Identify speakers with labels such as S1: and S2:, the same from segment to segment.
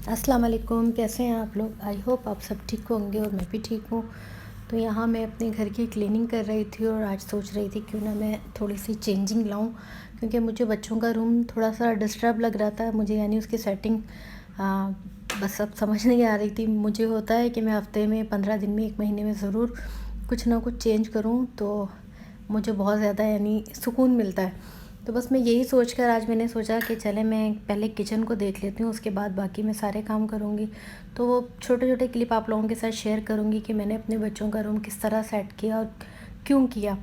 S1: अस्सलाम वालेकुम। कैसे हैं आप लोग? आई होप आप सब ठीक होंगे और मैं भी ठीक हूँ। तो यहाँ मैं अपने घर की क्लीनिंग कर रही थी और आज सोच रही थी क्यों ना मैं थोड़ी सी चेंजिंग लाऊं, क्योंकि मुझे बच्चों का रूम थोड़ा सा डिस्टर्ब लग रहा था मुझे, यानी उसकी सेटिंग बस अब समझ नहीं आ रही थी। मुझे होता है कि मैं हफ्ते में 15 दिन में 1 महीने में ज़रूर कुछ ना कुछ चेंज करूँ, तो मुझे बहुत ज़्यादा यानी सुकून मिलता है। तो बस मैं यही सोचकर आज मैंने सोचा कि चले मैं पहले किचन को देख लेती हूँ, उसके बाद बाकी मैं सारे काम करूँगी। तो वो छोटे छोटे क्लिप आप लोगों के साथ शेयर करूँगी कि मैंने अपने बच्चों का रूम किस तरह सेट किया और क्यों किया।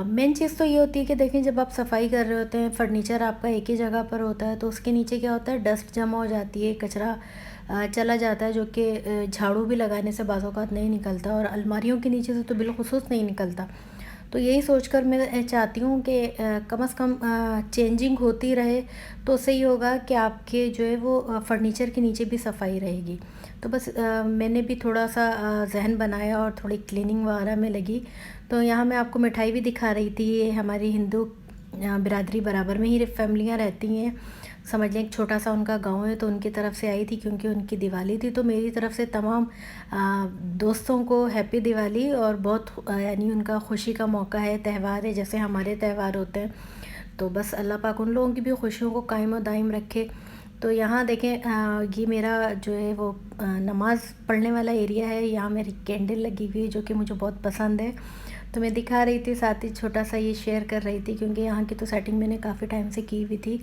S1: मेन चीज़ तो ये होती है कि देखें, जब आप सफाई कर रहे होते हैं, फर्नीचर आपका एक ही जगह पर होता है, तो उसके नीचे क्या होता है, डस्ट जमा हो जाती है, कचरा चला जाता है, जो कि झाड़ू भी लगाने से बाज़ औक़ात नहीं निकलता और अलमारियों के नीचे से तो बिलख़ुसूस नहीं निकलता। तो यही सोचकर मैं चाहती हूँ कि कम से कम चेंजिंग होती रहे, तो उससे ये होगा कि आपके जो है वो फर्नीचर के नीचे भी सफाई रहेगी। तो बस मैंने भी थोड़ा सा ज़हन बनाया और थोड़ी क्लीनिंग वगैरह में लगी। तो यहाँ मैं आपको मिठाई भी दिखा रही थी। ये हमारी हिंदू बिरादरी बराबर में ही फैमिलियाँ रहती हैं, समझ लें एक छोटा सा उनका गांव है, तो उनकी तरफ से आई थी क्योंकि उनकी दिवाली थी। तो मेरी तरफ से तमाम दोस्तों को हैप्पी दिवाली, और बहुत यानी उनका खुशी का मौका है, त्यौहार है, जैसे हमारे त्यौहार होते हैं। तो बस अल्लाह पाक उन लोगों की भी खुशियों को कायम और दायम रखे। तो यहाँ देखें, ये मेरा जो है वो नमाज़ पढ़ने वाला एरिया है। यहाँ मेरी कैंडल लगी हुई है जो कि मुझे बहुत पसंद है। तो मैं दिखा रही थी, साथ ही छोटा सा ये शेयर कर रही थी, क्योंकि यहाँ की तो सेटिंग मैंने काफ़ी टाइम से की हुई थी,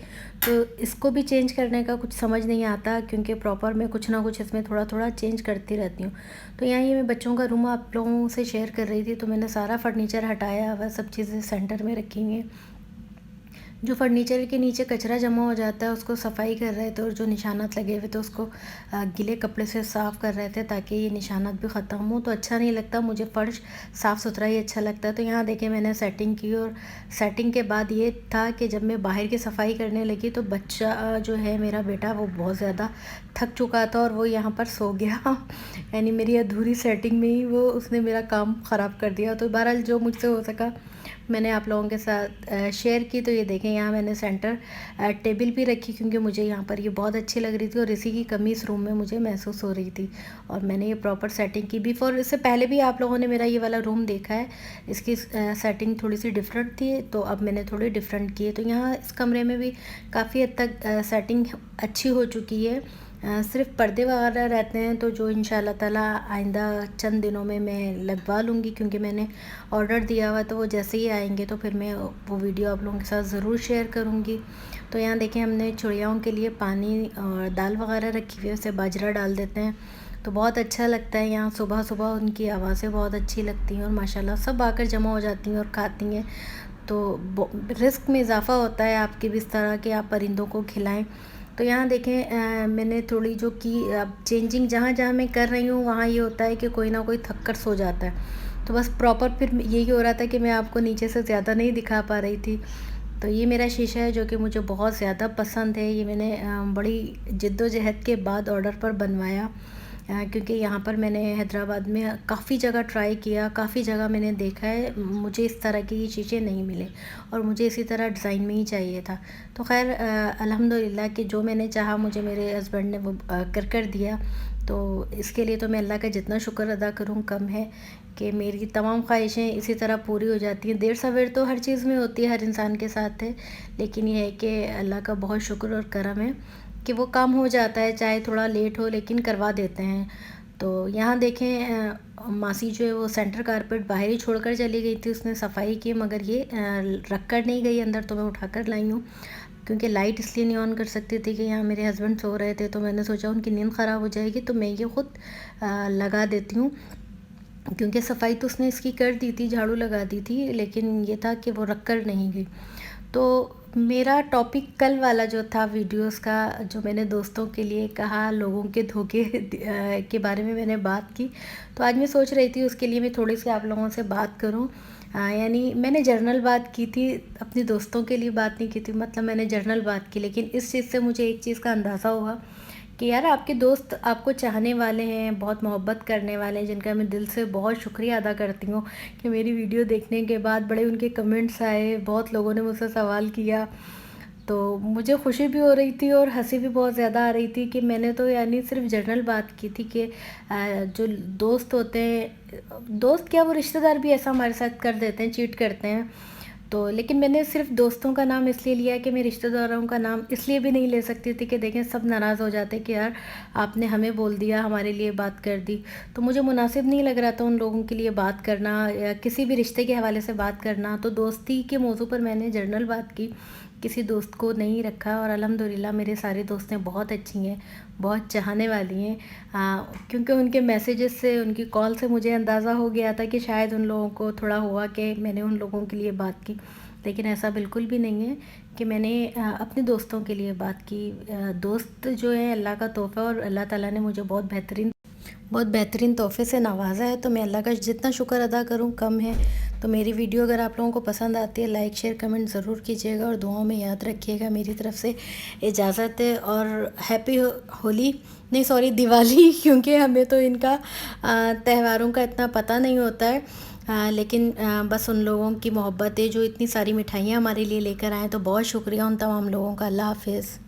S1: तो इसको भी चेंज करने का कुछ समझ नहीं आता, क्योंकि प्रॉपर मैं कुछ ना कुछ इसमें थोड़ा थोड़ा चेंज करती रहती हूँ। तो यहाँ ये मैं बच्चों का रूम आप लोगों से शेयर कर रही थी। तो मैंने सारा फर्नीचर हटाया हुआ, सब चीज़ें सेंटर में रखी हुई हैं। जो फर्नीचर के नीचे कचरा जमा हो जाता है उसको सफाई कर रहे थे, और जो निशानात लगे हुए थे उसको गीले कपड़े से साफ़ कर रहे थे, ताकि ये निशानात भी ख़त्म हो। तो अच्छा नहीं लगता, मुझे फ़र्श साफ़ सुथरा ही अच्छा लगता है। तो यहाँ देखिए मैंने सेटिंग की, और सेटिंग के बाद ये था कि जब मैं बाहर की सफाई करने लगी तो बच्चा जो है मेरा बेटा, वो बहुत ज़्यादा थक चुका था और वो यहाँ पर सो गया यानी मेरी अधूरी सेटिंग में ही वो उसने मेरा काम ख़राब कर दिया। तो बहरहाल जो मुझसे हो सका मैंने आप लोगों के साथ शेयर की। तो ये देखें, यहाँ मैंने सेंटर टेबल भी रखी, क्योंकि मुझे यहाँ पर ये बहुत अच्छी लग रही थी और इसी की कमी इस रूम में मुझे महसूस हो रही थी, और मैंने ये प्रॉपर सेटिंग की। बिफोर, इससे पहले भी आप लोगों ने मेरा ये वाला रूम देखा है, इसकी सेटिंग थोड़ी सी डिफरेंट थी, तो अब मैंने थोड़ी डिफरेंट की है। तो यहाँ इस कमरे में भी काफ़ी हद तक सेटिंग अच्छी हो चुकी है। सिर्फ पर्दे वगैरह रहते हैं, तो जो इंशाल्लाह ताला आइंदा चंद दिनों में मैं लगवा लूँगी, क्योंकि मैंने ऑर्डर दिया हुआ। तो वो जैसे ही आएंगे तो फिर मैं वो वीडियो आप लोगों के साथ ज़रूर शेयर करूँगी। तो यहाँ देखें, हमने चिड़ियाओं के लिए पानी और दाल वगैरह रखी हुई है, उसे बाजरा डाल देते हैं, तो बहुत अच्छा लगता है। यहाँ सुबह सुबह उनकी आवाज़ें बहुत अच्छी लगती हैं, और माशाल्लाह सब आकर जमा हो जाती हैं और खाती हैं। तो रिस्क में इजाफ़ा होता है आपके भी इस तरह के आप परिंदों को खिलाएं। तो यहाँ देखें, मैंने थोड़ी जो की अब चेंजिंग जहाँ जहाँ मैं कर रही हूँ, वहाँ ये होता है कि कोई ना कोई थक कर सो जाता है। तो बस प्रॉपर फिर यही हो रहा था कि मैं आपको नीचे से ज़्यादा नहीं दिखा पा रही थी। तो ये मेरा शीशा है जो कि मुझे बहुत ज़्यादा पसंद है। ये मैंने बड़ी जद्दोजहद के बाद ऑर्डर पर बनवाया, क्योंकि यहाँ पर मैंने हैदराबाद में काफ़ी जगह ट्राई किया, काफ़ी जगह मैंने देखा है, मुझे इस तरह के ये शीशे नहीं मिले, और मुझे इसी तरह डिज़ाइन में ही चाहिए था। तो खैर अल्हम्दुलिल्लाह कि जो मैंने चाहा मुझे मेरे हस्बैंड ने वो कर दिया। तो इसके लिए तो मैं अल्लाह का जितना शुक्र अदा करूँ कम है, कि मेरी तमाम ख्वाहिशें इसी तरह पूरी हो जाती हैं। देर सवेर तो हर चीज़ में होती है, हर इंसान के साथ है, लेकिन ये है कि अल्लाह का बहुत शुक्र और करम है कि वो काम हो जाता है, चाहे थोड़ा लेट हो, लेकिन करवा देते हैं। तो यहाँ देखें, मासी जो है वो सेंटर कारपेट बाहर ही छोड़कर चली गई थी, उसने सफाई की, मगर ये रख कर नहीं गई अंदर, तो मैं उठा कर लाई हूँ, क्योंकि लाइट इसलिए नहीं ऑन कर सकती थी कि यहाँ मेरे हस्बैंड सो रहे थे। तो मैंने सोचा उनकी नींद ख़राब हो जाएगी, तो मैं ये ख़ुद लगा देती हूँ, क्योंकि सफाई तो उसने इसकी कर दी थी, झाड़ू लगा दी थी, लेकिन ये था कि वो रख कर नहीं गई। तो मेरा टॉपिक कल वाला जो था वीडियोस का, जो मैंने दोस्तों के लिए कहा, लोगों के धोखे के बारे में मैंने बात की, तो आज मैं सोच रही थी उसके लिए मैं थोड़ी सी आप लोगों से बात करूं। यानी मैंने जर्नल बात की थी, अपने दोस्तों के लिए बात नहीं की थी, मतलब मैंने जर्नल बात की, लेकिन इस चीज़ से मुझे एक चीज़ का अंदाज़ा हुआ कि यार आपके दोस्त आपको चाहने वाले हैं, बहुत मोहब्बत करने वाले हैं, जिनका मैं दिल से बहुत शुक्रिया अदा करती हूँ कि मेरी वीडियो देखने के बाद बड़े उनके कमेंट्स आए, बहुत लोगों ने मुझसे सवाल किया। तो मुझे खुशी भी हो रही थी और हंसी भी बहुत ज़्यादा आ रही थी कि मैंने तो यानी सिर्फ जनरल बात की थी कि जो दोस्त होते हैं, दोस्त क्या वो रिश्तेदार भी ऐसा हमारे साथ कर देते हैं, चीट करते हैं। तो लेकिन मैंने सिर्फ दोस्तों का नाम इसलिए लिया कि मैं रिश्तेदारों का नाम इसलिए भी नहीं ले सकती थी कि देखें सब नाराज़ हो जाते कि यार आपने हमें बोल दिया, हमारे लिए बात कर दी। तो मुझे मुनासिब नहीं लग रहा था उन लोगों के लिए बात करना या किसी भी रिश्ते के हवाले से बात करना। तो दोस्ती के मौजू पर मैंने जनरल बात की, किसी दोस्त को नहीं रखा और अल्हम्दुलिल्लाह मेरे सारे दोस्तें बहुत अच्छी हैं, बहुत चाहने वाली हैं। क्योंकि उनके मैसेजेस से, उनकी कॉल से मुझे अंदाज़ा हो गया था कि शायद उन लोगों को थोड़ा हुआ कि मैंने उन लोगों के लिए बात की, लेकिन ऐसा बिल्कुल भी नहीं है कि मैंने अपने दोस्तों के लिए बात की। दोस्त जो है अल्लाह का तोहफ़ा और अल्लाह ताला ने मुझे बहुत बेहतरीन तोहफ़े से नवाज़ा है, तो मैं अल्लाह का जितना शुक्र अदा करूँ कम है। तो मेरी वीडियो अगर आप लोगों को पसंद आती है, लाइक शेयर कमेंट ज़रूर कीजिएगा और दुआओं में याद रखिएगा। मेरी तरफ से इजाज़त है और हैप्पी होली, नहीं सॉरी दिवाली क्योंकि हमें तो इनका त्योहारों का इतना पता नहीं होता है। लेकिन बस उन लोगों की मोहब्बत है जो इतनी सारी मिठाइयाँ हमारे लिए लेकर आए, तो बहुत शुक्रिया उन तमाम लोगों का। अल्लाह हाफ़िज़।